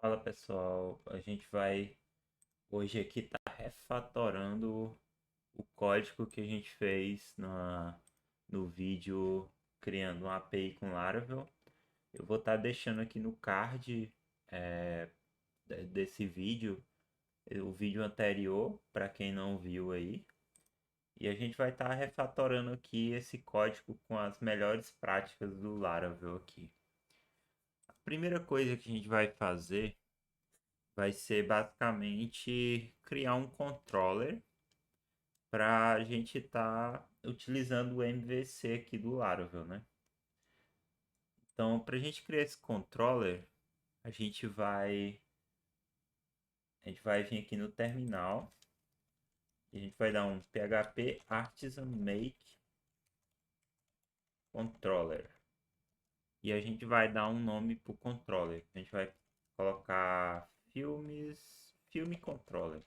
Fala pessoal, a gente vai hoje aqui tá refatorando o código que a gente fez no vídeo criando uma API com Laravel. Eu vou estar deixando aqui no card é, desse vídeo o vídeo anterior para quem não viu aí. E a gente vai estar refatorando aqui esse código com as melhores práticas do Laravel aqui. A primeira coisa que a gente vai fazer vai ser basicamente criar um controller para a gente estar utilizando o MVC aqui do Laravel, né? Então, para a gente criar esse controller, a gente vai vir aqui no terminal e a gente vai dar um php artisan make controller e a gente vai dar um nome para o controller. A gente vai colocar filme controller,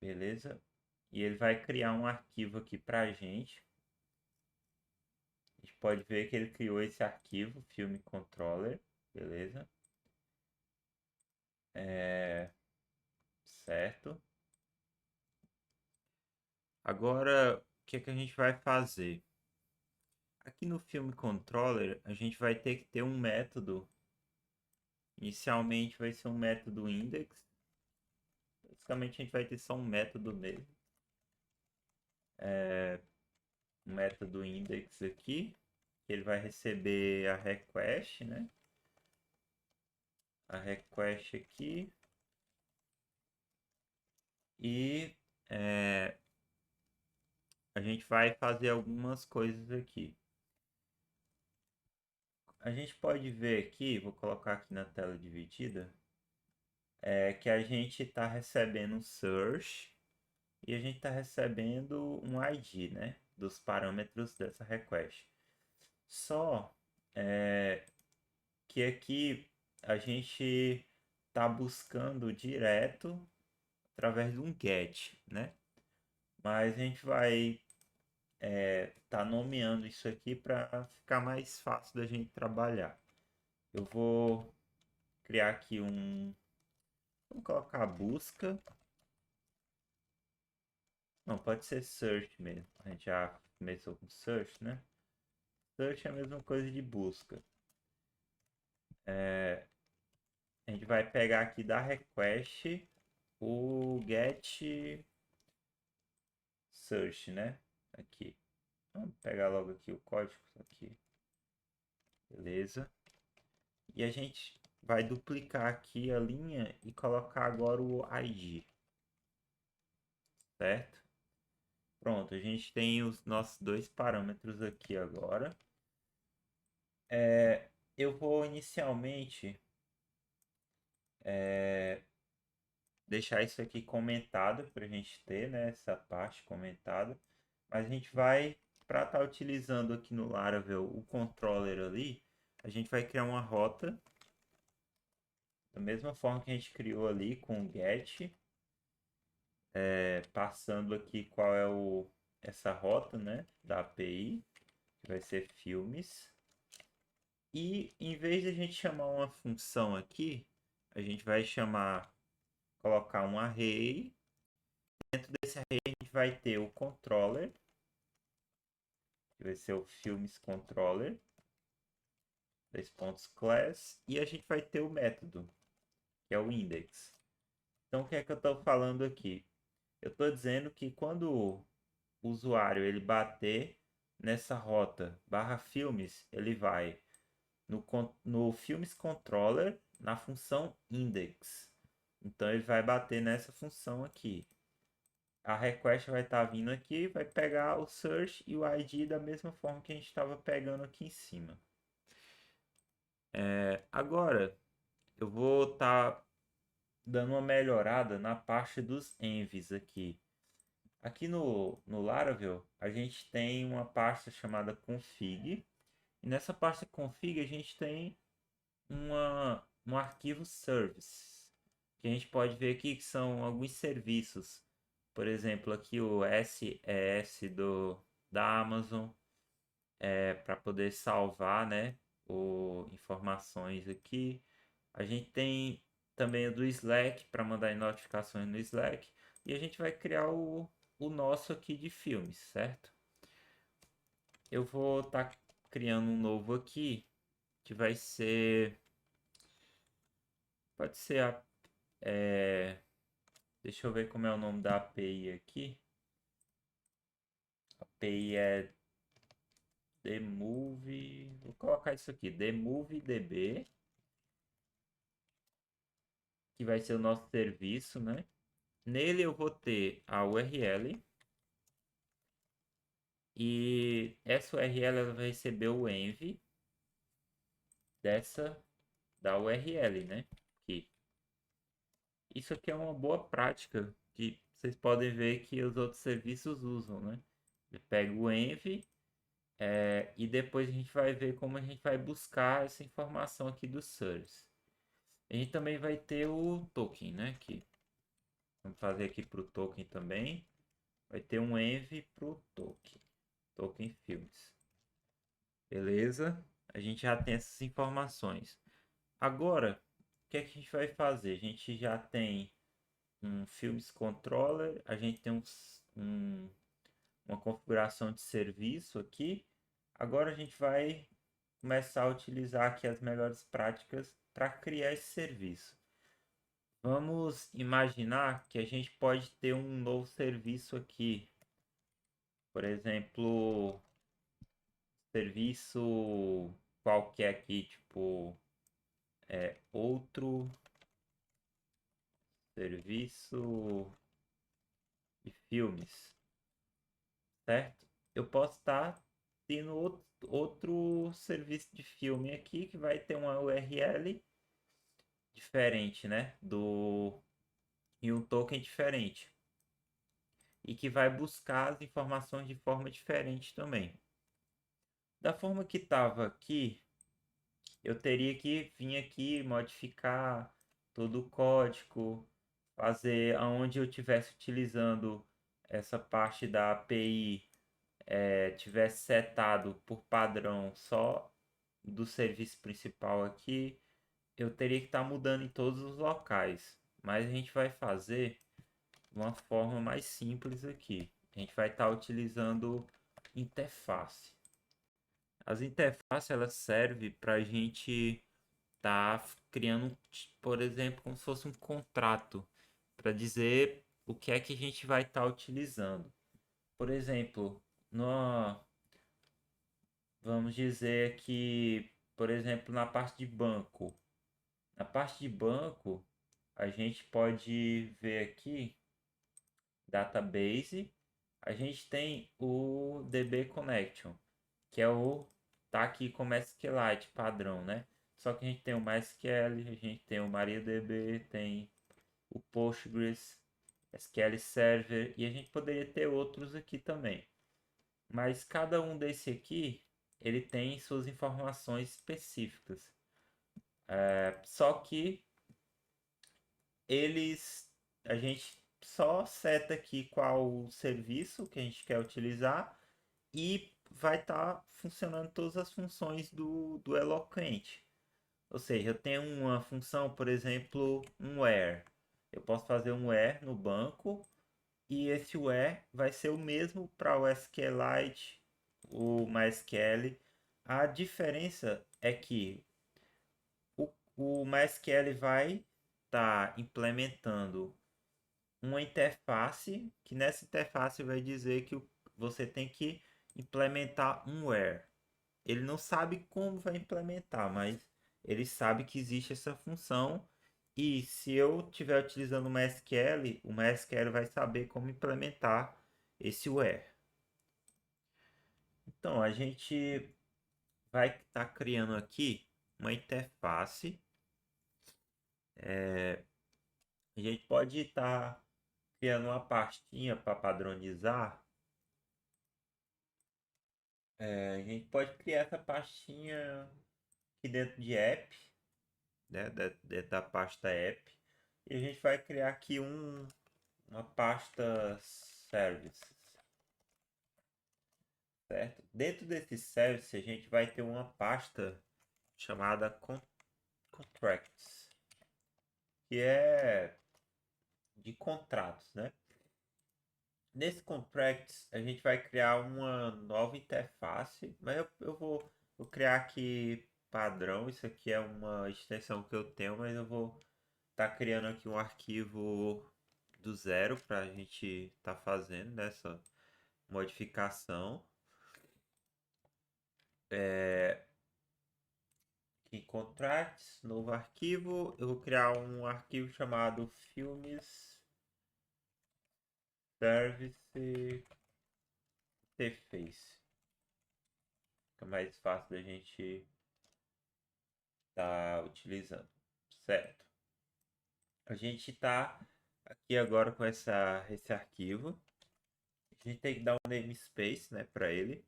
beleza? E ele vai criar um arquivo aqui para a gente. A gente pode ver que ele criou esse arquivo, filme controller, beleza? Certo. Agora, o que é que a gente vai fazer? Aqui no filme controller, a gente vai ter que ter um método. Inicialmente vai ser um método index. Basicamente a gente vai ter só um método mesmo. Um método index aqui. Ele vai receber a request, né? A request aqui. E a gente vai fazer algumas coisas aqui. A gente pode ver aqui, vou colocar aqui na tela dividida, que a gente está recebendo um search e a gente está recebendo um ID, né, dos parâmetros dessa request. Só que aqui a gente está buscando direto através de um get, né? Mas a gente vai tá nomeando isso aqui para ficar mais fácil da gente trabalhar. Eu vou criar aqui um. Vamos colocar busca. Não, pode ser search mesmo. A gente já começou com search, né? Search é a mesma coisa de busca. A gente vai pegar aqui da request o get search, né? Aqui. Vamos pegar logo aqui o código aqui. Beleza. E a gente vai duplicar aqui a linha e colocar agora o ID. Certo? Pronto, a gente tem os nossos dois parâmetros aqui agora. Eu vou inicialmente deixar isso aqui comentado para a gente ter, né, essa parte comentada. Mas a gente vai, para estar utilizando aqui no Laravel o controller ali, a gente vai criar uma rota da mesma forma que a gente criou ali com o get, passando aqui qual é essa rota, né, da API, que vai ser filmes. E em vez de a gente chamar uma função aqui, a gente vai colocar um array. Dentro desse array a gente vai ter o controller, que vai ser o filmes controller, dois pontos class, e a gente vai ter o método, que é o index. Então o que é que eu estou falando aqui? Eu estou dizendo que quando o usuário ele bater nessa rota barra filmes, ele vai no filmes controller na função index. Então ele vai bater nessa função aqui. A request vai estar vindo aqui, vai pegar o search e o ID da mesma forma que a gente estava pegando aqui em cima. Agora eu vou estar dando uma melhorada na parte dos envs aqui. Aqui no Laravel a gente tem uma pasta chamada config. E nessa pasta config a gente tem um arquivo service, que a gente pode ver aqui que são alguns serviços. Por exemplo, aqui o SES da Amazon, para poder salvar, né, informações aqui. A gente tem também o do Slack para mandar notificações no Slack. E a gente vai criar o nosso aqui de filmes, certo? Eu vou estar criando um novo aqui que vai ser. Pode ser a. Deixa eu ver como é o nome da API aqui. A API é TheMovie. Vou colocar isso aqui, TheMovieDB, que vai ser o nosso serviço, né? Nele eu vou ter a URL e essa URL ela vai receber o env da URL, né? Aqui. Isso aqui é uma boa prática que vocês podem ver que os outros serviços usam, né? Ele pega o env e depois a gente vai ver como a gente vai buscar essa informação aqui do service. A gente também vai ter o token, né? Aqui. Vamos fazer aqui para o token também. Vai ter um env para o token filmes. Beleza? A gente já tem essas informações. Agora, o que é que a gente vai fazer? A gente já tem um Filmes Controller, a gente tem uma configuração de serviço aqui. Agora a gente vai começar a utilizar aqui as melhores práticas para criar esse serviço. Vamos imaginar que a gente pode ter um novo serviço aqui. Por exemplo, serviço qualquer aqui, tipo outro serviço de filmes, certo? Eu posso estar tendo outro serviço de filme aqui que vai ter uma URL diferente, né? E um token diferente. E que vai buscar as informações de forma diferente também. Da forma que estava aqui, eu teria que vir aqui modificar todo o código, fazer aonde eu estivesse utilizando essa parte da API, tivesse setado por padrão só do serviço principal aqui, eu teria que estar mudando em todos os locais. Mas a gente vai fazer de uma forma mais simples aqui. A gente vai estar utilizando interface. As interfaces elas servem para a gente estar criando, por exemplo, como se fosse um contrato para dizer o que é que a gente vai estar utilizando. Por exemplo, vamos dizer que, por exemplo, na parte de banco. Na parte de banco, a gente pode ver aqui, database, a gente tem o DB Connection, que é tá aqui como SQLite padrão, né? Só que a gente tem o MySQL, a gente tem o MariaDB, tem o Postgres, SQL Server e a gente poderia ter outros aqui também. Mas cada um desse aqui, ele tem suas informações específicas. Só que a gente só seta aqui qual o serviço que a gente quer utilizar e vai estar funcionando todas as funções do Eloquent. Ou seja, eu tenho uma função, por exemplo, um where. Eu posso fazer um where no banco e esse where vai ser o mesmo para o SQLite, o MySQL. A diferença é que o MySQL vai estar implementando uma interface, que nessa interface vai dizer que você tem que implementar um where. Ele não sabe como vai implementar, mas ele sabe que existe essa função e se eu estiver utilizando o MySQL vai saber como implementar esse where. Então, a gente vai estar criando aqui uma interface. A gente pode estar criando uma pastinha para padronizar. A gente pode criar essa pastinha aqui dentro de app, né? Dentro da pasta app. E a gente vai criar aqui uma pasta services, certo? Dentro desse service a gente vai ter uma pasta chamada contracts, que é de contratos, né? Nesse contracts a gente vai criar uma nova interface, mas eu vou criar aqui padrão. Isso aqui é uma extensão que eu tenho, mas eu vou estar criando aqui um arquivo do zero para a gente estar fazendo nessa modificação. Em contracts, novo arquivo, eu vou criar um arquivo chamado filmes service interface. Fica mais fácil da gente estar utilizando, certo? A gente está aqui agora com esse arquivo. A gente tem que dar um namespace, né, para ele.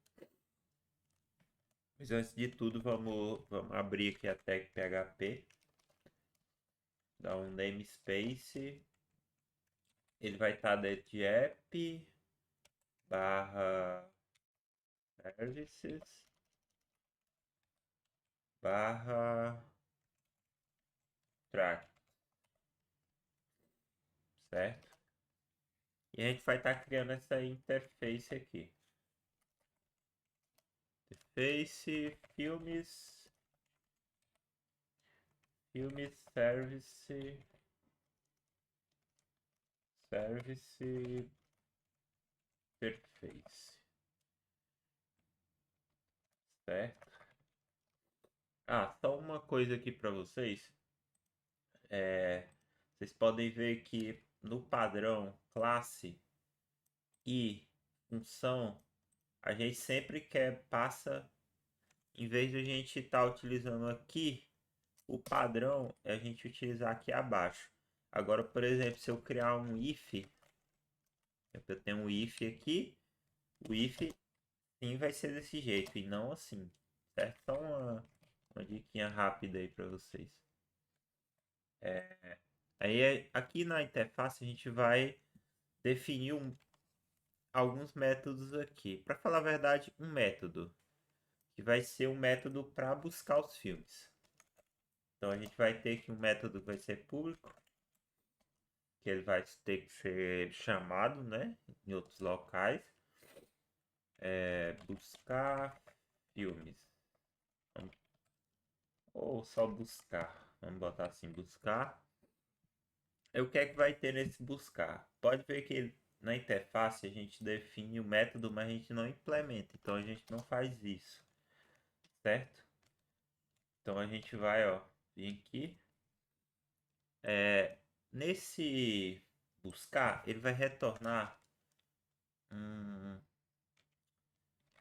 Mas antes de tudo, vamos abrir aqui a tag PHP. Dar um namespace. Ele vai estar dentro de app barra services barra track, certo? E a gente vai estar criando essa interface aqui. Interface filmes service interface, certo? Só uma coisa aqui para vocês. Vocês podem ver que no padrão classe e função, a gente sempre passa, em vez de a gente estar utilizando aqui, o padrão é a gente utilizar aqui abaixo. Agora, por exemplo, se eu criar um if, eu tenho um if aqui, o if sim vai ser desse jeito e não assim, certo? Só uma diquinha rápida aí para vocês. Aí aqui na interface a gente vai definir alguns métodos aqui. Para falar a verdade, um método que vai ser um método para buscar os filmes. Então a gente vai ter que um método que vai ser público, que ele vai ter que ser chamado, né, em outros locais. Buscar filmes. Ou só buscar. Vamos botar assim, buscar. O que é que vai ter nesse buscar? Pode ver que na interface a gente define o método, mas a gente não implementa. Então a gente não faz isso, certo? Então a gente vai, ó, vir aqui. Nesse buscar, ele vai retornar um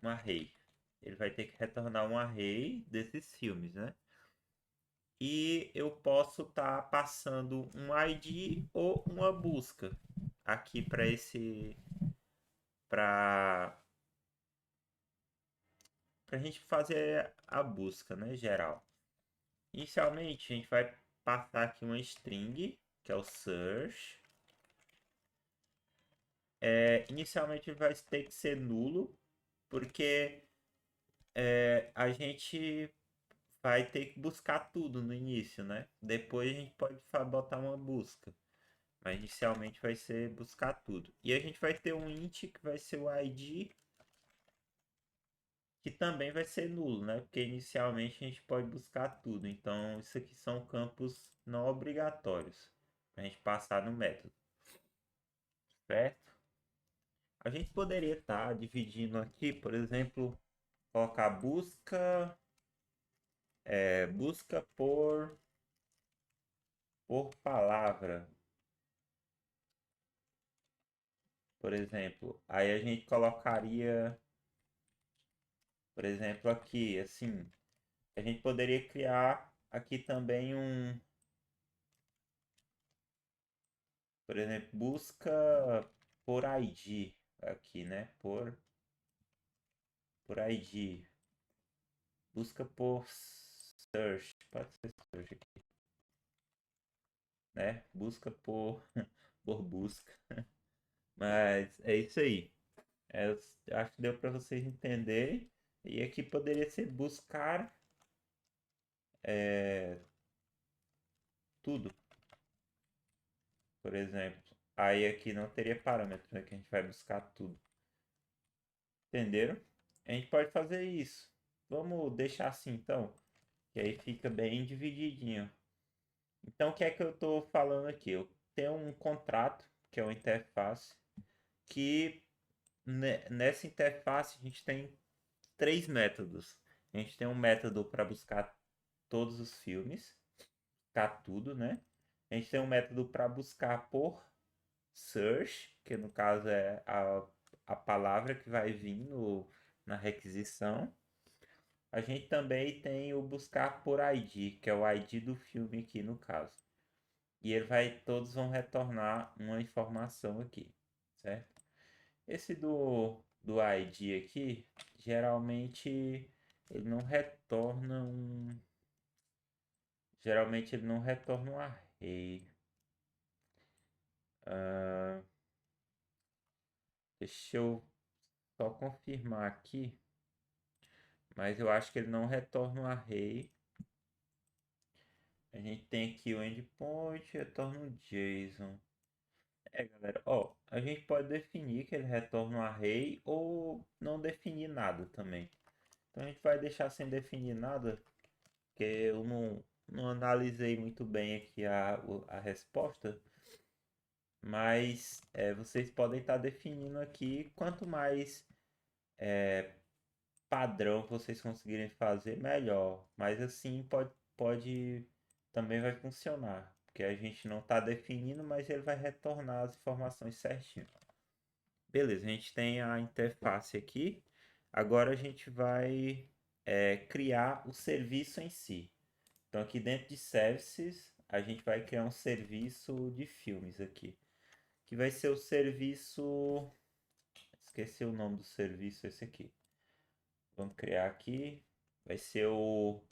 array. Ele vai ter que retornar um array desses filmes, né? E eu posso estar passando um ID ou uma busca aqui para para a gente fazer a busca, né, geral. Inicialmente a gente vai passar aqui uma string, que é o search. Inicialmente ele vai ter que ser nulo, porque a gente vai ter que buscar tudo no início, né? Depois a gente pode botar uma busca. Mas inicialmente vai ser buscar tudo. E a gente vai ter um int que vai ser o ID, que também vai ser nulo, né? Porque inicialmente a gente pode buscar tudo. Então isso aqui são campos não obrigatórios para a gente passar no método, certo? A gente poderia estar dividindo aqui, por exemplo, colocar busca por palavra, por exemplo. Aí a gente colocaria, por exemplo, aqui, assim, a gente poderia criar aqui também por exemplo, busca por ID, aqui, né? Por ID. Busca por search, pode ser search aqui, né? Busca por, por busca. Mas é isso aí. Acho que deu para vocês entenderem. E aqui poderia ser buscar tudo, por exemplo. Aí aqui não teria parâmetro, né? Que a gente vai buscar tudo. Entenderam? A gente pode fazer isso. Vamos deixar assim então, que aí fica bem divididinho. Então o que é que eu estou falando aqui? Eu tenho um contrato, que é uma interface, que nessa interface a gente tem três métodos. A gente tem um método para buscar todos os filmes, buscar tudo, né? A gente tem um método para buscar por search, que no caso é a palavra que vai vir na requisição. A gente também tem o buscar por ID, que é o ID do filme aqui no caso. E todos vão retornar uma informação aqui, certo? Esse do ID aqui, geralmente ele não retorna um. Geralmente ele não retorna um array. Ah, deixa eu só confirmar aqui. Mas eu acho que ele não retorna um array. A gente tem aqui o endpoint, retorna um JSON. Galera, ó, a gente pode definir que ele retorna um array ou não definir nada também. Então a gente vai deixar sem definir nada, porque eu não analisei muito bem aqui a resposta. Mas vocês podem estar definindo aqui, quanto mais padrão vocês conseguirem fazer, melhor. Mas assim pode também vai funcionar, porque a gente não está definindo, mas ele vai retornar as informações certinho. Beleza, a gente tem a interface aqui. Agora a gente vai criar o serviço em si. Então aqui dentro de Services, a gente vai criar um serviço de filmes aqui. Que vai ser o serviço... Esqueci o nome do serviço, esse aqui. Vamos criar aqui. Vai ser o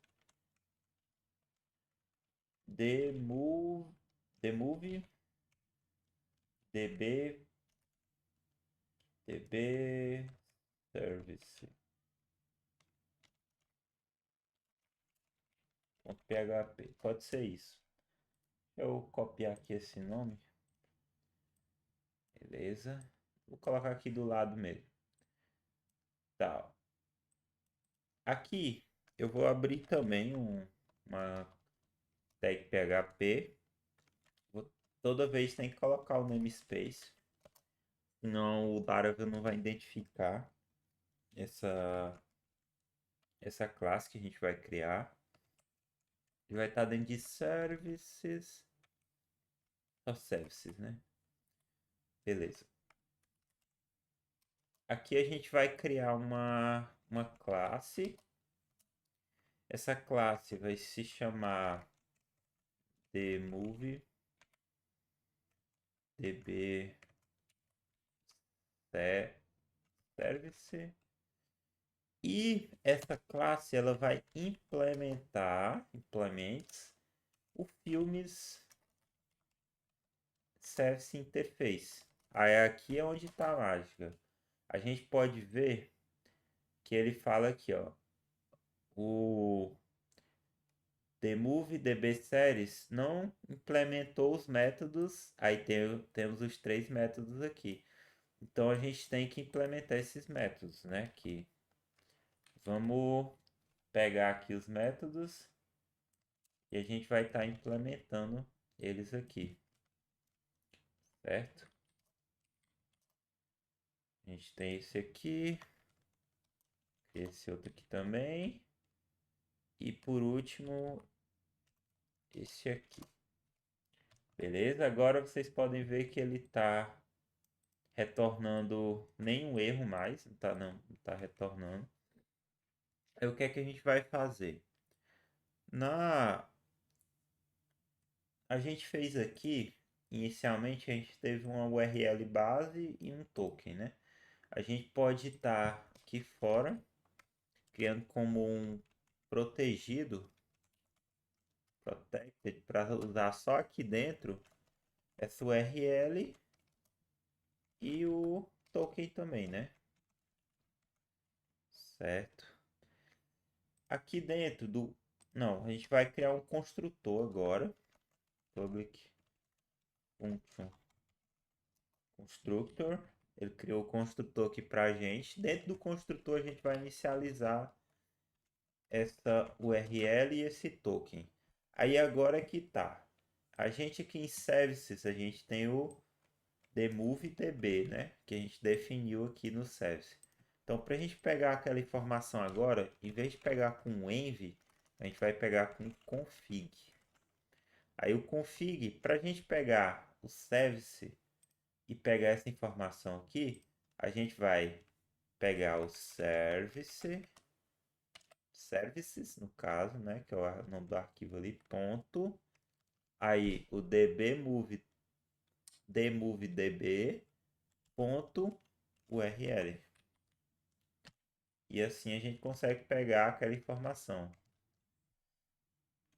The Movie DB Service. .php. Pode ser isso. Eu copiar aqui esse nome. Beleza. Vou colocar aqui do lado mesmo. Tá. Aqui eu vou abrir também uma tag PHP. Toda vez tem que colocar o namespace. Senão o Laravel não vai identificar essa classe que a gente vai criar. E vai estar dentro de services. Só services, né? Beleza. Aqui a gente vai criar uma classe. Essa classe vai se chamar TheMovie DB Service. E essa classe ela vai implementar o filmes Service Interface. Aí aqui é onde está a mágica. A gente pode ver que ele fala aqui, ó, o TheMovie DB Series não implementou os métodos. Aí temos os três métodos aqui. Então a gente tem que implementar esses métodos, né? Aqui. Vamos pegar aqui os métodos e a gente vai estar implementando eles aqui, certo? A gente tem esse aqui, esse outro aqui também e por último esse aqui. Beleza? Agora vocês podem ver que ele está retornando nenhum erro mais, não tá retornando. Aí o que é que a gente vai fazer? A gente fez aqui, inicialmente a gente teve uma URL base e um token, né? A gente pode estar aqui fora, criando como um protegido, protected, para usar só aqui dentro essa URL e o token também, né? Certo. Aqui dentro Não, a gente vai criar um construtor agora. Public function constructor. Ele criou o construtor aqui pra gente. Dentro do construtor a gente vai inicializar essa URL e esse token. Aí agora que tá. A gente aqui em services, a gente tem o TheMoveDB, né? Que a gente definiu aqui no service. Então, para a gente pegar aquela informação agora, em vez de pegar com env, a gente vai pegar com config. Aí o config, para a gente pegar o service e pegar essa informação aqui, a gente vai pegar o services, no caso, né? Que é o nome do arquivo ali, ponto. Aí o dbMoveDB.url. E assim a gente consegue pegar aquela informação.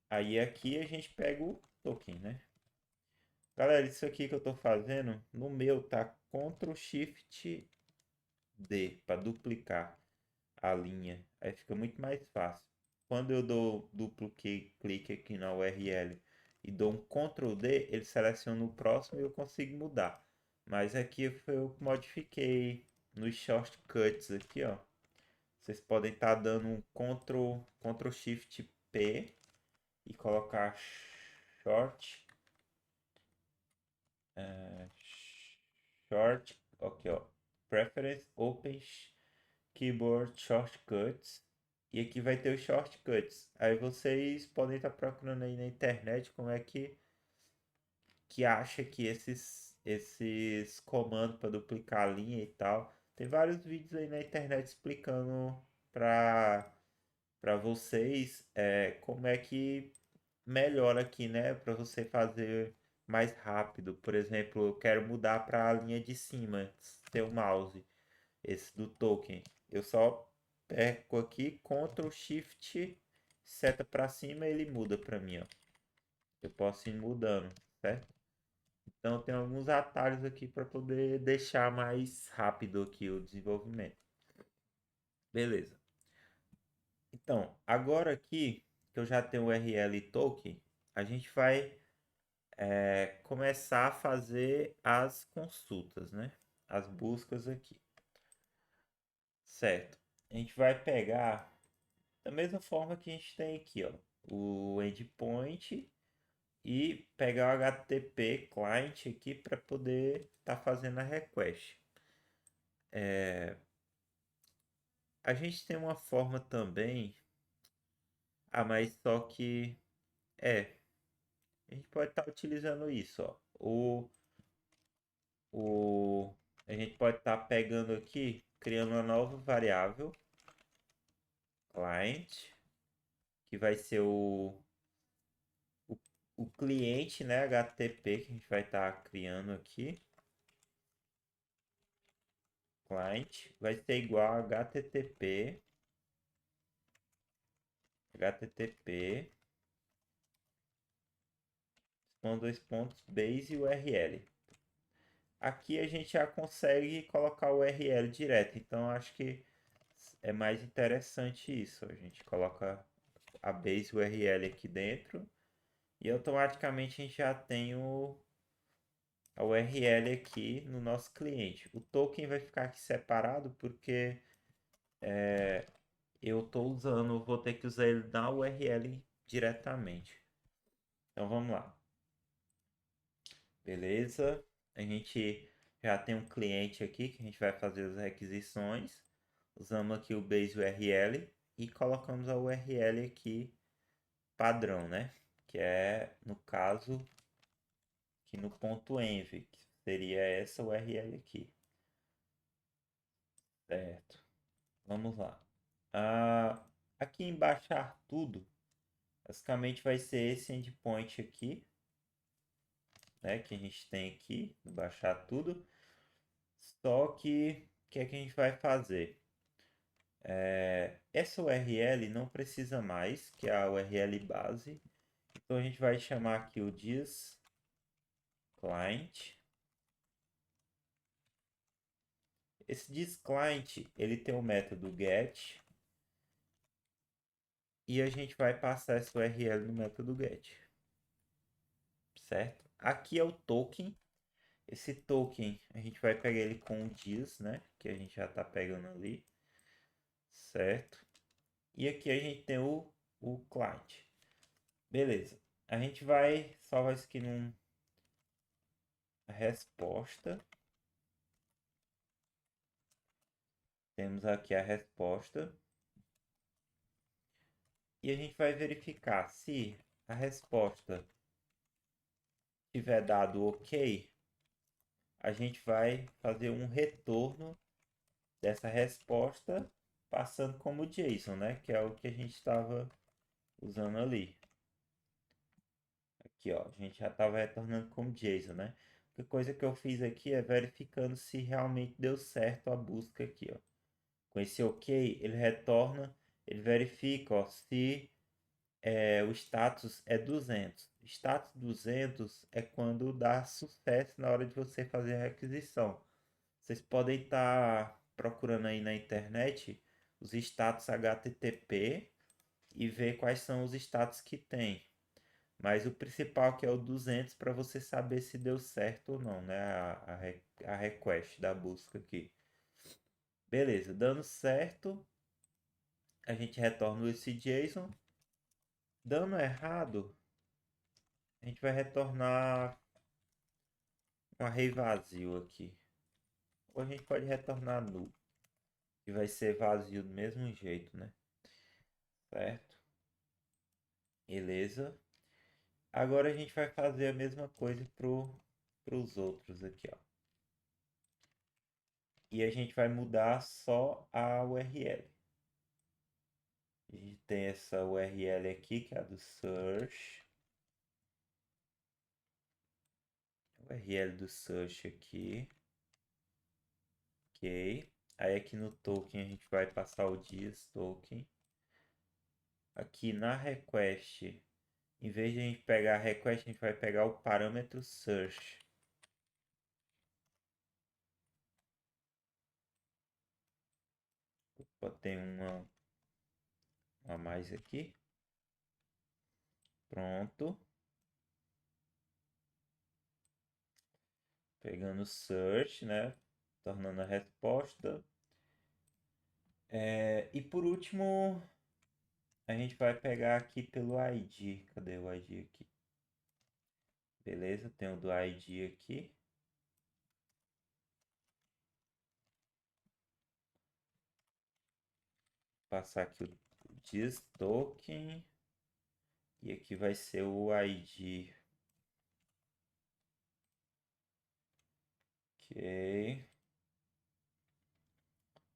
Aí aqui a gente pega o token, né? Galera, isso aqui que eu estou fazendo, no meu tá Ctrl Shift D para duplicar a linha. Aí fica muito mais fácil. Quando eu dou duplo clique aqui na URL e dou um Ctrl D, ele seleciona o próximo e eu consigo mudar. Mas aqui eu modifiquei nos shortcuts aqui, ó. Vocês podem estar dando um Ctrl Shift P e colocar short short, aqui ó, preference open keyboard shortcuts e aqui vai ter os shortcuts. Aí vocês podem estar procurando aí na internet como é que acha que esses comandos para duplicar a linha e tal. Tem vários vídeos aí na internet explicando para vocês como é que melhora aqui, né? Para você fazer mais rápido. Por exemplo, eu quero mudar para a linha de cima, ter o mouse, esse do token. Eu só perco aqui, Ctrl Shift, seta para cima e ele muda para mim, ó. Eu posso ir mudando, certo? Então tem alguns atalhos aqui para poder deixar mais rápido aqui o desenvolvimento. Beleza. Então, agora aqui que eu já tenho o URL e token, a gente vai começar a fazer as consultas, né? As buscas aqui. Certo. A gente vai pegar da mesma forma que a gente tem aqui, ó, o endpoint e pegar o HTTP client aqui para poder estar fazendo a request. A gente tem uma forma também, mas só que a gente pode estar utilizando isso, ó. A gente pode estar pegando aqui, criando uma nova variável client, que vai ser o cliente, né, HTTP que a gente vai estar criando aqui. Client vai ser igual a http dois pontos base URL. Aqui a gente já consegue colocar o URL direto, então acho que é mais interessante isso. A gente coloca a base URL aqui dentro e automaticamente a gente já tem a URL aqui no nosso cliente. O token vai ficar aqui separado porque eu estou usando, vou ter que usar ele na URL diretamente. Então vamos lá. Beleza? A gente já tem um cliente aqui que a gente vai fazer as requisições. Usamos aqui o base URL e colocamos a URL aqui padrão, né? Que é, no caso, aqui no ponto .env, que seria essa URL aqui. Certo. Vamos lá. Aqui em baixar tudo, basicamente vai ser esse endpoint aqui, né? Que a gente tem aqui, baixar tudo. Só que o que é que a gente vai fazer? Essa URL não precisa mais, que é a URL base. Então a gente vai chamar aqui o dis client. Esse dis client ele tem o método get E a gente vai passar essa URL no método get. Certo? Aqui é o token. Esse token, a gente vai pegar ele com o dias, né? Que a gente já está pegando ali. Certo? E aqui a gente tem o client. Beleza. A gente vai salvar isso aqui num resposta. Temos aqui a resposta. E a gente vai verificar se a resposta tiver dado OK, a gente vai fazer um retorno dessa resposta passando como JSON, né? Que é o que a gente estava usando ali. Aqui, ó, a gente já estava retornando como JSON, né? A coisa que eu fiz aqui é verificando se realmente deu certo a busca aqui, ó. Com esse OK, ele retorna, ele verifica, ó, se o status é 200. Status 200 é quando dá sucesso na hora de você fazer a requisição. Vocês podem estar procurando aí na internet os status HTTP e ver quais são os status que tem. Mas o principal que é o 200 para você saber se deu certo ou não, né? A request da busca aqui. Beleza, dando certo, a gente retorna esse JSON. Dando errado, a gente vai retornar um array vazio aqui. Ou a gente pode retornar null, que vai ser vazio do mesmo jeito, né? Certo? Beleza. Agora a gente vai fazer a mesma coisa para os outros aqui, ó. E a gente vai mudar só a URL. A gente tem essa URL aqui, que é a do search. URL do search aqui. Ok. Aí aqui no token a gente vai passar o dias token. Aqui na request, em vez de a gente pegar a request, a gente vai pegar o parâmetro search. Opa, tem uma a mais aqui. Pronto. Pegando o search, né? Tornando a resposta. E por último, a gente vai pegar aqui pelo ID. Cadê o ID aqui? Beleza, tem o do ID aqui. Passar aqui o diz token. E aqui vai ser o ID. Ok.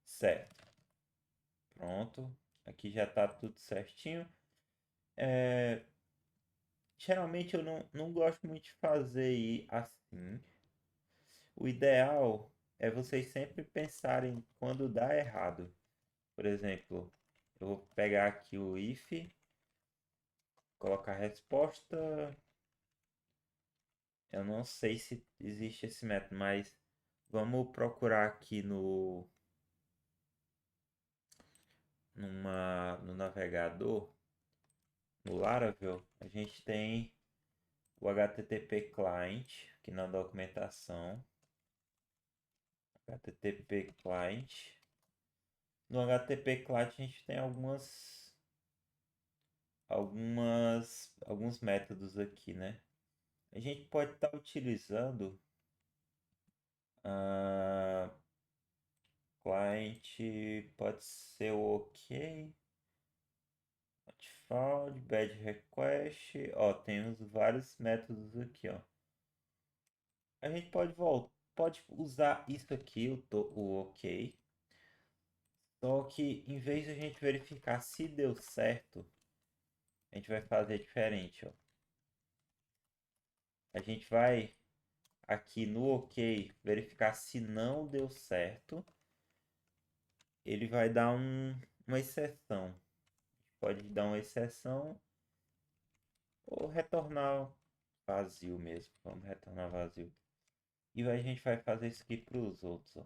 Certo. Pronto. Aqui já está tudo certinho. Geralmente eu não gosto muito de fazer assim. O ideal é vocês sempre pensarem quando dá errado. Por exemplo, eu vou pegar aqui o if, colocar a resposta. Eu não sei se existe esse método, mas vamos procurar aqui no navegador, no Laravel. A gente tem o HTTP client aqui na documentação. HTTP client. No HTTP client a gente tem alguns métodos aqui, né? A gente pode estar utilizando client, pode ser o OK, found, bad request, ó, temos vários métodos aqui, ó. A gente pode usar isso aqui, o OK, só que em vez de a gente verificar se deu certo, a gente vai fazer diferente, ó. A gente vai aqui no OK verificar se não deu certo. Ele vai dar uma exceção. Pode dar uma exceção ou retornar vazio mesmo. Vamos retornar vazio. E a gente vai fazer isso aqui para os outros. Ó.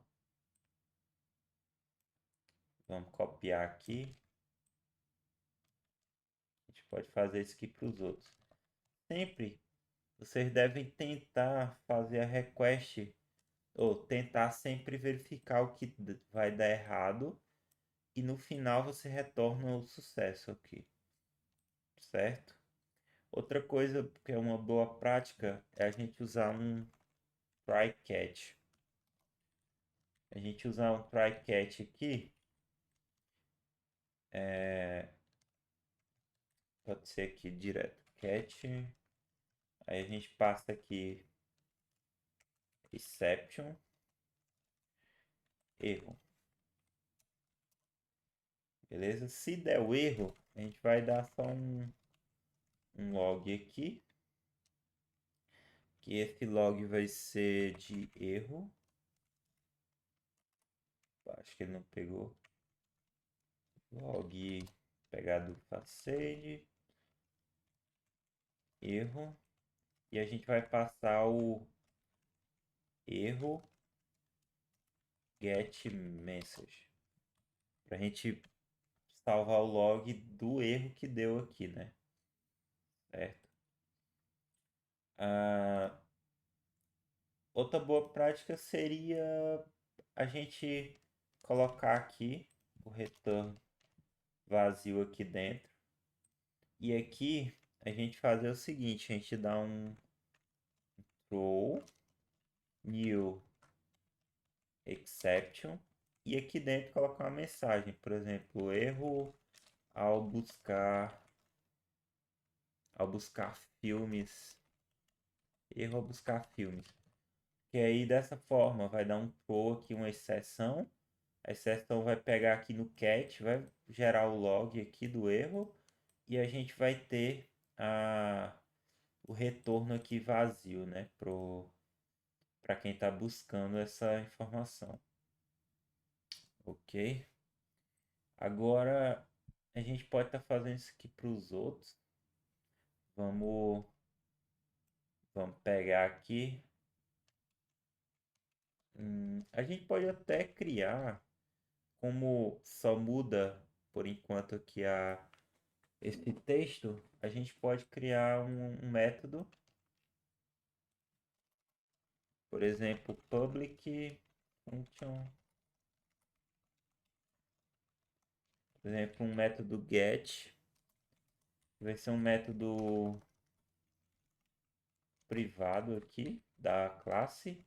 Vamos copiar aqui. pode fazer isso aqui para os outros. Sempre vocês devem tentar fazer a request ou tentar sempre verificar o que vai dar errado e no final você retorna o sucesso aqui, certo? Outra coisa que é uma boa prática é a gente usar um try catch. A gente usar um try catch aqui, pode ser aqui direto catch, aí a gente passa aqui exception, erro. Beleza? Se der o erro, a gente vai dar só um log aqui. Que esse log vai ser de erro. Acho que ele não pegou. Log pegado facade. Erro. E a gente vai passar o erro get message. Para a gente salvar o log do erro que deu aqui, né? Certo? Outra boa prática seria a gente colocar aqui o return vazio aqui dentro. E aqui a gente fazer o seguinte, a gente dá um throw new exception e aqui dentro colocar uma mensagem, por exemplo, erro ao buscar filmes, erro ao buscar filmes. Que aí dessa forma vai dar um throw aqui, uma exceção. A exceção vai pegar aqui no cat, vai gerar o log aqui do erro e a gente vai ter o retorno aqui vazio, né, para quem está buscando essa informação. Ok? Agora a gente pode estar fazendo isso aqui para os outros. Vamos pegar aqui. A gente pode até criar, como só muda por enquanto aqui esse texto, a gente pode criar um método, por exemplo, public function, por exemplo, um método get, vai ser um método privado aqui da classe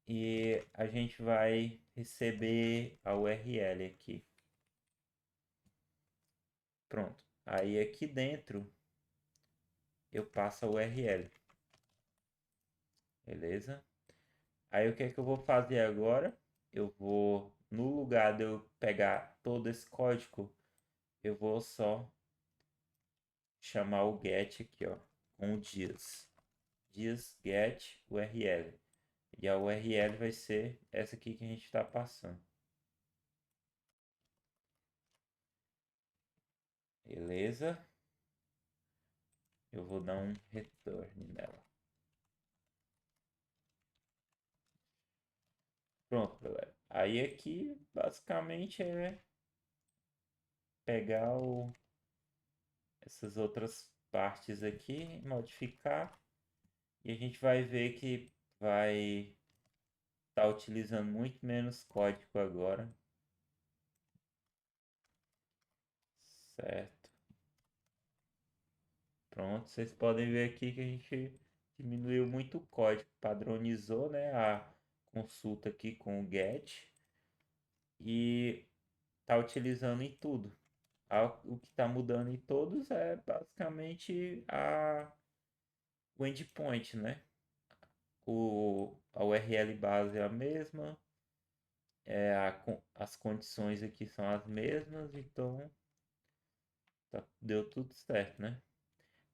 e a gente vai receber a URL aqui. Pronto. Aí aqui dentro eu passo a URL. Beleza? Aí o que é que eu vou fazer agora? Eu vou, no lugar de eu pegar todo esse código, eu vou só chamar o get aqui, ó, com o dias get URL. E a URL vai ser essa aqui que a gente está passando. Beleza? Eu vou dar um return nela. Pronto, galera. Aí aqui basicamente é pegar essas outras partes aqui, modificar e a gente vai ver que vai estar utilizando muito menos código agora. Certo. Pronto, vocês podem ver aqui que a gente diminuiu muito o código, padronizou, né, a consulta aqui com o get e está utilizando em tudo. O que está mudando em todos é basicamente o endpoint, né? A URL base é a mesma, as condições aqui são as mesmas, então deu tudo certo, né?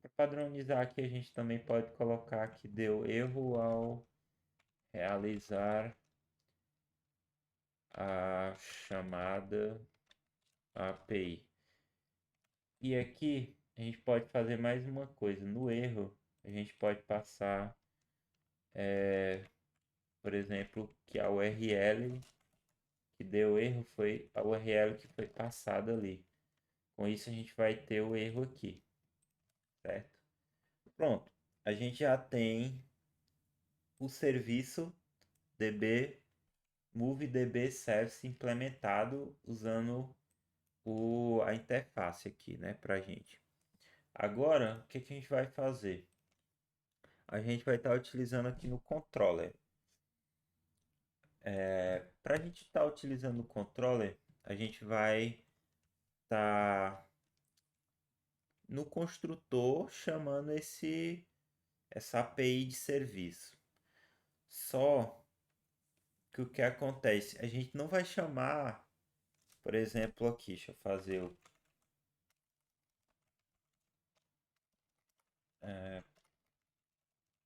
Para padronizar aqui, a gente também pode colocar que deu erro ao realizar a chamada API. E aqui a gente pode fazer mais uma coisa. No erro, a gente pode passar, por exemplo, que a URL que deu erro foi a URL que foi passada ali. Com isso, a gente vai ter o erro aqui. certo? Pronto, a gente já tem o serviço DB MoveDB Service implementado usando a interface aqui, né, pra gente. Agora, o que que a gente vai fazer? A gente vai estar utilizando aqui no controller. Para a gente estar utilizando o controller, a gente vai estar no construtor chamando essa API de serviço. Só que o que acontece? A gente não vai chamar, por exemplo, aqui, deixa eu fazer o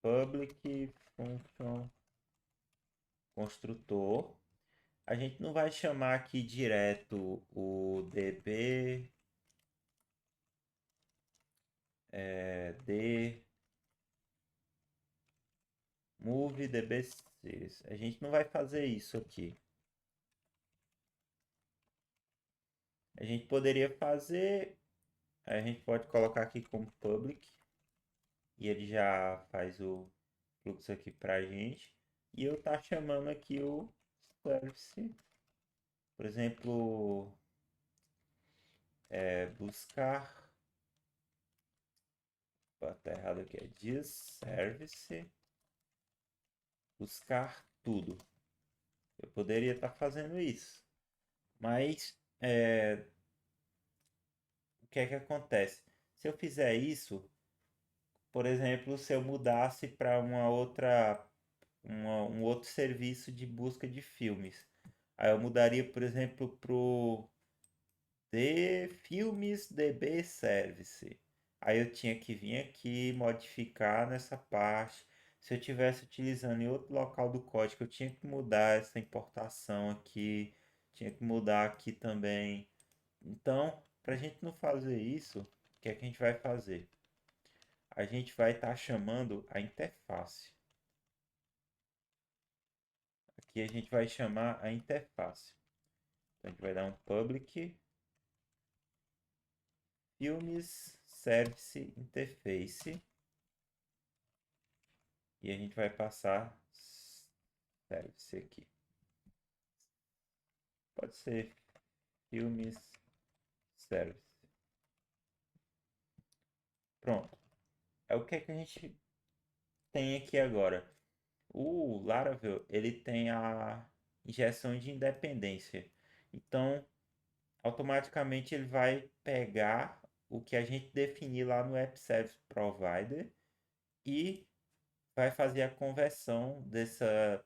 public function construtor. A gente não vai chamar aqui direto o db d move db series. A gente não vai fazer isso aqui. A gente poderia fazer, a gente pode colocar aqui como public e ele já faz o fluxo aqui pra gente. E eu tá chamando aqui o service, por exemplo, buscar, tá errado aqui, é this service, buscar tudo. Eu poderia estar fazendo isso, mas o que é que acontece? Se eu fizer isso, por exemplo, se eu mudasse para um outro serviço de busca de filmes, aí eu mudaria, por exemplo, pro de filmes DB Service. Aí eu tinha que vir aqui modificar nessa parte. Se eu tivesse utilizando em outro local do código, eu tinha que mudar essa importação aqui, tinha que mudar aqui também. Então, para a gente não fazer isso, o que é que a gente vai fazer? A gente vai estar chamando a interface. Aqui a gente vai chamar a interface. Então, a gente vai dar um public filmes service interface e a gente vai passar service aqui. Pode ser filmes service. Pronto. É o que, é que a gente tem aqui agora. O Laravel, ele tem a injeção de independência. Então, automaticamente ele vai pegar o que a gente definir lá no App Service Provider e vai fazer a conversão dessa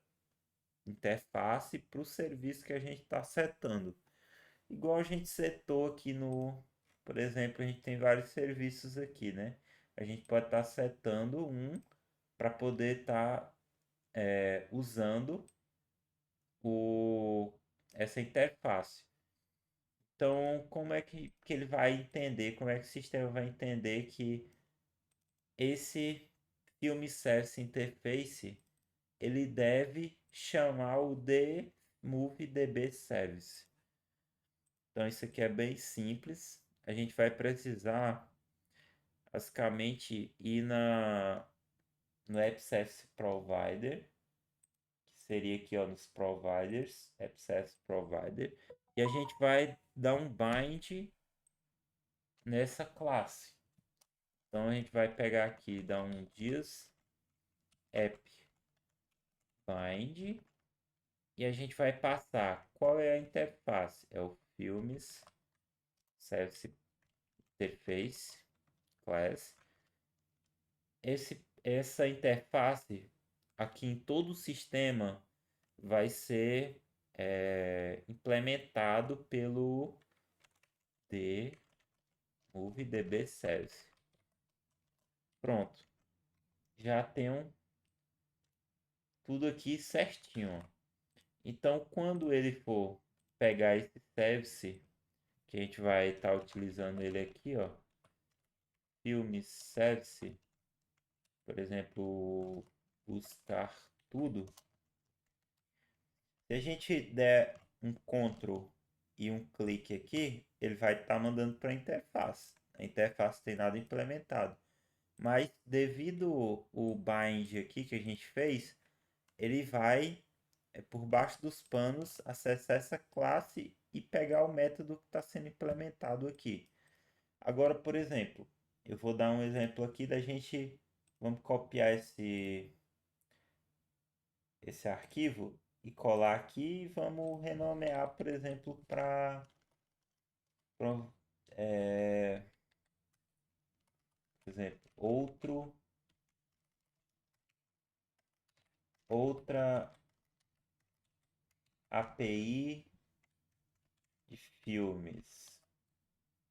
interface para o serviço que a gente está setando. Igual a gente setou aqui no, por exemplo, a gente tem vários serviços aqui, né? A gente pode estar setando um para poder estar usando essa interface. Então, como é que ele vai entender, como é que o sistema vai entender que esse filme service interface ele deve chamar o the move db service. Então isso aqui é bem simples. A gente vai precisar basicamente ir no App Service Provider, que seria aqui ó, nos providers, App Service Provider, e a gente vai dar um bind nessa classe. Então a gente vai pegar aqui, dar um diz app bind e a gente vai passar qual é a interface? É o filmes service interface class. Essa interface aqui em todo o sistema vai ser implementado pelo db service. Pronto, já tenho tudo aqui certinho. Então, quando ele for pegar esse service, que a gente vai estar utilizando ele aqui, ó, filme service, por exemplo, buscar tudo. Se a gente der um Ctrl e um clique aqui, ele vai estar mandando para a interface. A interface tem nada implementado. Mas devido o bind aqui que a gente fez, ele vai por baixo dos panos acessar essa classe e pegar o método que está sendo implementado aqui. Agora, por exemplo, eu vou dar um exemplo aqui da gente, vamos copiar esse arquivo e colar aqui e vamos renomear, por exemplo, para é, por exemplo, outra API de filmes,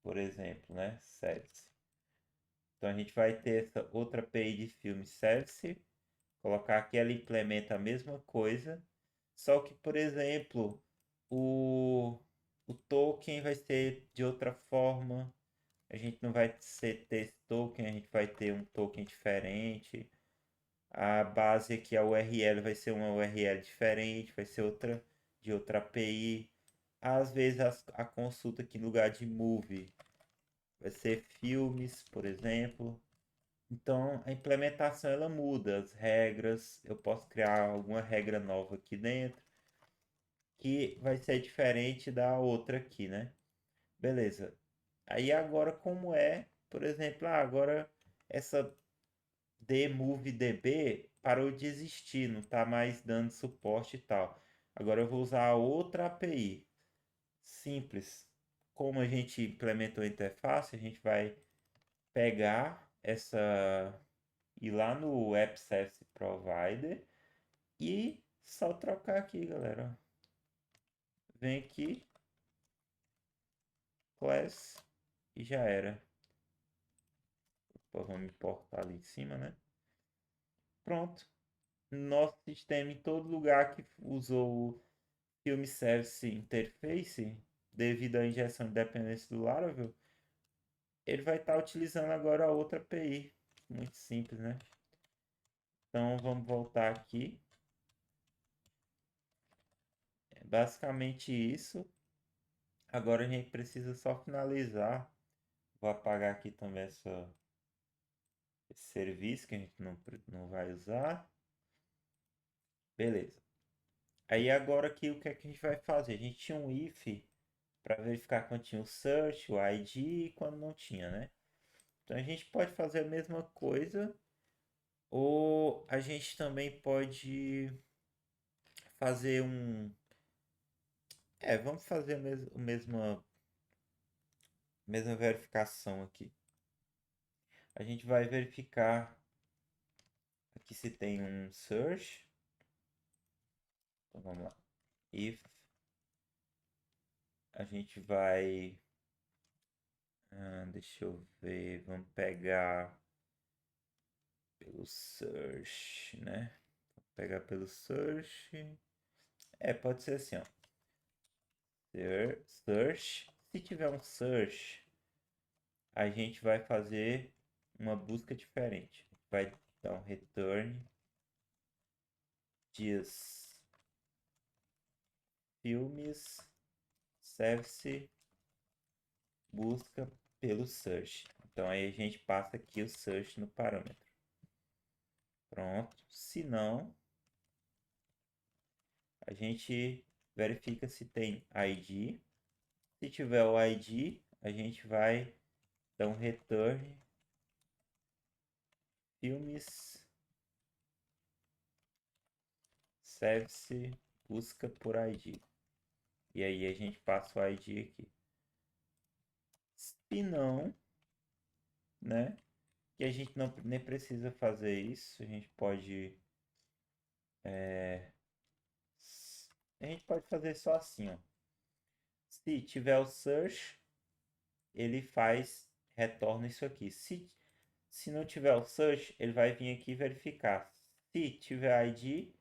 por exemplo, né? Service. Então a gente vai ter essa outra API de filmes Service, colocar aqui, ela implementa a mesma coisa, só que, por exemplo, o token vai ser de outra forma. A gente não vai ter esse token, a gente vai ter um token diferente. A base aqui, a URL, vai ser uma URL diferente, vai ser outra de outra API. Às vezes a consulta aqui no lugar de movie vai ser filmes, por exemplo. Então a implementação ela muda, as regras, eu posso criar alguma regra nova aqui dentro que vai ser diferente da outra aqui, né? Beleza. Aí agora como é, por exemplo, agora essa dmovedb parou de existir, não está mais dando suporte e tal. Agora eu vou usar outra API. Simples. Como a gente implementou a interface, a gente vai pegar essa, ir lá no App Service Provider e só trocar aqui, galera. Vem aqui, class e já era. Opa, vamos importar ali em cima, né? Pronto. Nosso sistema em todo lugar que usou o Film Service Interface, devido à injeção de dependência do Laravel, ele vai estar utilizando agora a outra API. Muito simples, né? Então vamos voltar aqui. É basicamente isso. Agora a gente precisa só finalizar. Vou apagar aqui também esse serviço que a gente não vai usar. Beleza. Aí agora aqui o que é que a gente vai fazer? A gente tinha um if para verificar quando tinha o search, o ID e quando não tinha, né? Então a gente pode fazer a mesma coisa, ou a gente também pode fazer vamos fazer a mesma verificação aqui. A gente vai verificar aqui se tem um search. Então vamos lá. If a gente vai. Deixa eu ver. Vamos pegar pelo search, né? Vou pegar pelo search. Pode ser assim, ó. Search. Se tiver um search, a gente vai fazer uma busca diferente. Vai dar um return diz filmes service busca pelo search. Então aí a gente passa aqui o search no parâmetro. Pronto. Se não, a gente verifica se tem ID. Se tiver o ID, a gente vai dar um return filmes service busca por ID. E aí a gente passa o ID aqui. Se não, né? Que a gente não nem precisa fazer isso. A gente pode fazer só assim, ó. Se tiver o search, ele retorna isso aqui. Se não tiver o search, ele vai vir aqui verificar. Se tiver ID,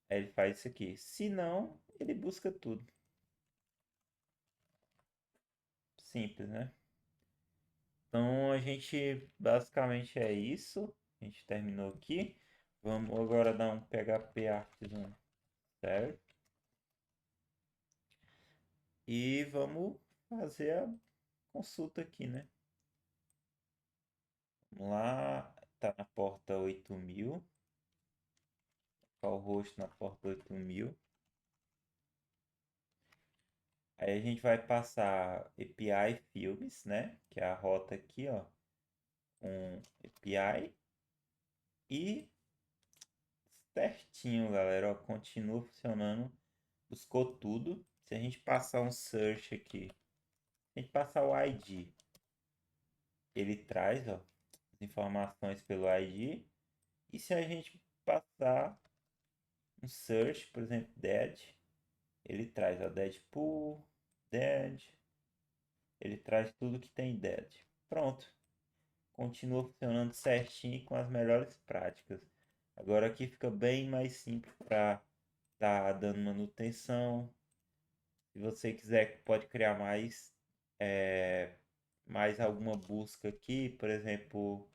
ele faz isso aqui. Se não, ele busca tudo. Simples, né? Então a gente basicamente é isso. A gente terminou aqui. Vamos agora dar um PHP Artisan, certo? E vamos fazer a consulta aqui, né? Vamos lá. tá na porta 8000. O rosto na porta 8000. Aí a gente vai passar API Filmes, né? Que é a rota aqui, ó. Um API. E certinho, galera. Ó, continua funcionando. Buscou tudo. Se a gente passar um search aqui, a gente passar o ID, ele traz, ó, as informações pelo ID. E se a gente passar um search, por exemplo, Dead, ele traz, ó, Deadpool, Dead. Ele traz tudo que tem Dead. Pronto. Continua funcionando certinho com as melhores práticas. Agora aqui fica bem mais simples para estar dando manutenção. Se você quiser, pode criar mais alguma busca aqui, por exemplo,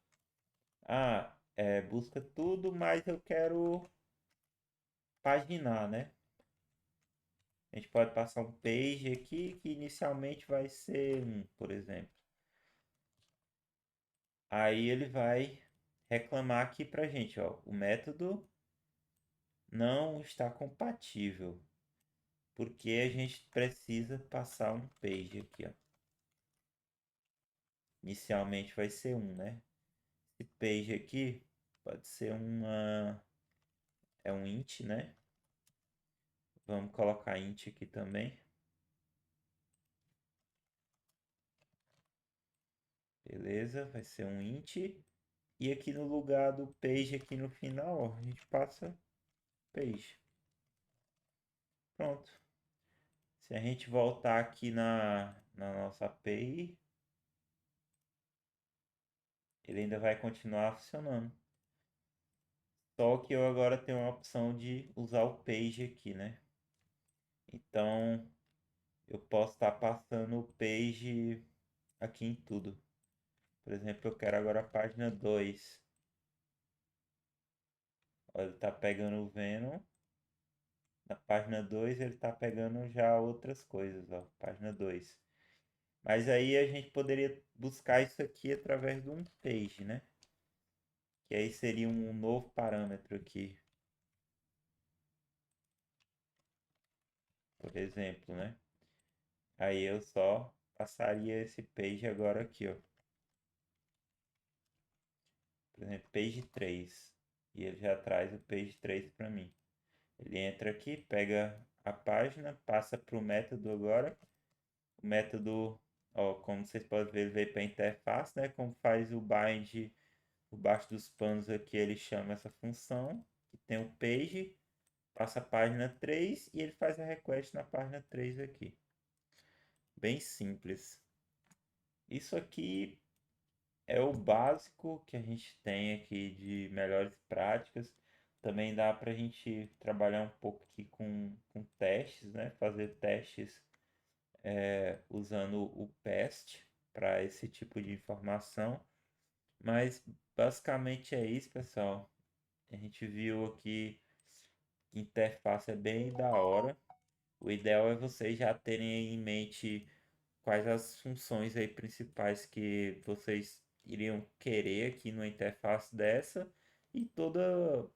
busca tudo, mas eu quero paginar, né? A gente pode passar um page aqui que inicialmente vai ser por exemplo. Aí ele vai reclamar aqui pra gente, ó, o método não está compatível, porque a gente precisa passar um page aqui, ó. Inicialmente vai ser né? Esse page aqui pode ser um int, né? Vamos colocar int aqui também. Beleza, vai ser um int. E aqui no lugar do page aqui no final, ó, a gente passa page. Pronto. Se a gente voltar aqui na nossa API, ele ainda vai continuar funcionando. Só que eu agora tenho a opção de usar o page aqui, né? Então eu posso estar passando o page aqui em tudo. Por exemplo, eu quero agora a página 2. Olha, ele está pegando o Venom. Na página 2 ele está pegando já outras coisas, ó. Página 2. Mas aí a gente poderia buscar isso aqui através de um page, né? Que aí seria um novo parâmetro aqui. Por exemplo, né? Aí eu só passaria esse page agora aqui, ó. Por exemplo, page 3. E ele já traz o page 3 para mim. Ele entra aqui, pega a página, passa para o método agora. O método, ó, como vocês podem ver, ele veio para a interface, né? Como faz o bind por baixo dos panos aqui, ele chama essa função, que tem o page, passa a página 3 e ele faz a request na página 3 aqui. Bem simples. Isso aqui é o básico que a gente tem aqui de melhores práticas. Também dá para a gente trabalhar um pouco aqui com testes, né? Fazer testes usando o PEST para esse tipo de informação. Mas basicamente é isso, pessoal. A gente viu aqui que interface é bem da hora. O ideal é vocês já terem em mente quais as funções aí principais que vocês iriam querer aqui numa interface dessa e toda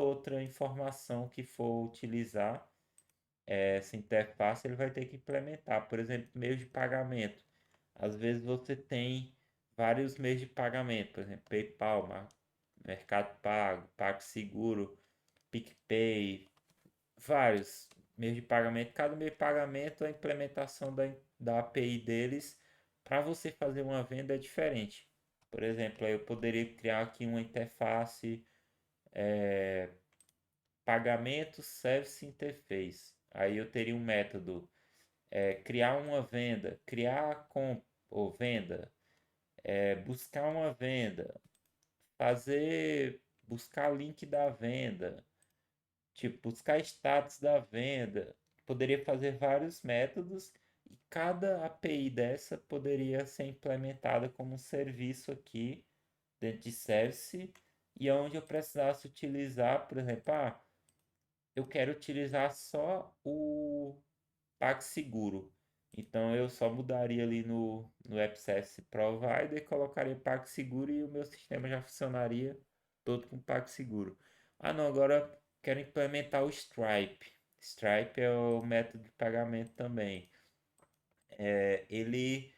outra informação que for utilizar essa interface ele vai ter que implementar. Por exemplo, meios de pagamento. Às vezes você tem vários meios de pagamento, por exemplo, PayPal, Mercado Pago, PagSeguro, PicPay, vários meios de pagamento. Cada meio de pagamento, a implementação da API deles para você fazer uma venda é diferente. Por exemplo, eu poderia criar aqui uma interface pagamento service interface. Aí eu teria um método criar uma venda, criar ou venda, buscar uma venda, buscar link da venda, tipo, buscar status da venda. Poderia fazer vários métodos e cada API dessa poderia ser implementada como um serviço aqui dentro de Service e onde eu precisasse utilizar, por exemplo, eu quero utilizar só o PagSeguro. Então eu só mudaria ali no AppSec Provider e colocaria PagSeguro e o meu sistema já funcionaria todo com PagSeguro. Ah não, agora quero implementar o Stripe. Stripe é o método de pagamento também. Ele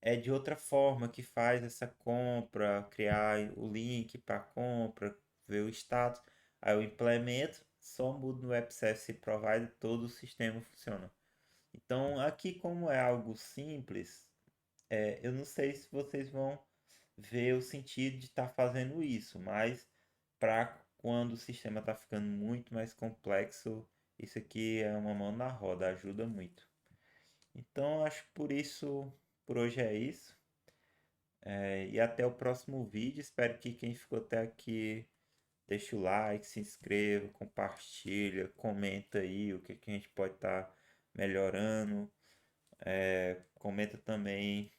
é de outra forma que faz essa compra, criar o link para compra, ver o status. Aí eu implemento, só mudo no AppSec Provider, todo o sistema funciona. Então, aqui como é algo simples, eu não sei se vocês vão ver o sentido de estar fazendo isso, mas para quando o sistema está ficando muito mais complexo, isso aqui é uma mão na roda, ajuda muito. Então, acho que por hoje é isso. E até o próximo vídeo. Espero que quem ficou até aqui deixe o like, se inscreva, compartilha, comenta aí o que a gente pode estar melhorando. Comenta também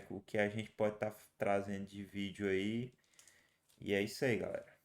o que a gente pode estar trazendo de vídeo aí. E é isso aí, galera.